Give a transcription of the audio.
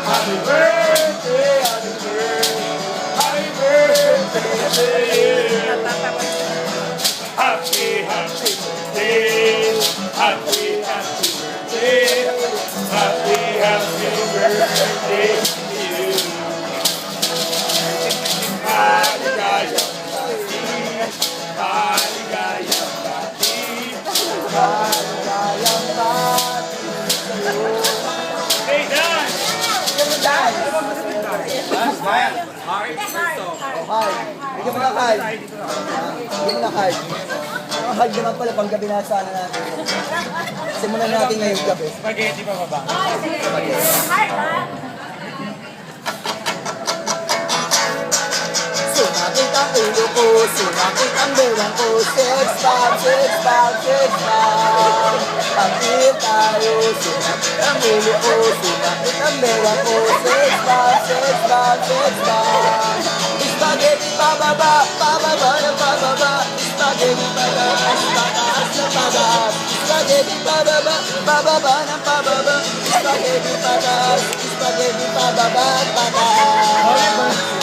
Happy birthday, happy birthday, happy birthday to you. Happy, happy birthday, happy, happy birthday, happy, happy birthday to you. Maligayang bati, maligayang bati, maligayang bati sa'yo. Hey, Dan! Dan! Dan! Hi! Bigyan mo na card. Bigyan mo na card. Ang hard naman pala pang gabi na sana natin. Simulan natin ngayong gabi. Spaghetti pa ba? Sumakit ang ulo ko, sumakit ang bewang ko. 6 pounds, 6 pounds, 6 pounds. Pag-ir tayo, sumakit ang ulo ko, sumakit ang bewang ko. 6 pounds, 6 pounds, 6 pounds. Spaghetti pababa, pababa na pababa. Spaghetti pataas, pataas na pataas. Spaghetti pababa, pababa na pababa. Spaghetti pataas, spaghetti pababa, pataas.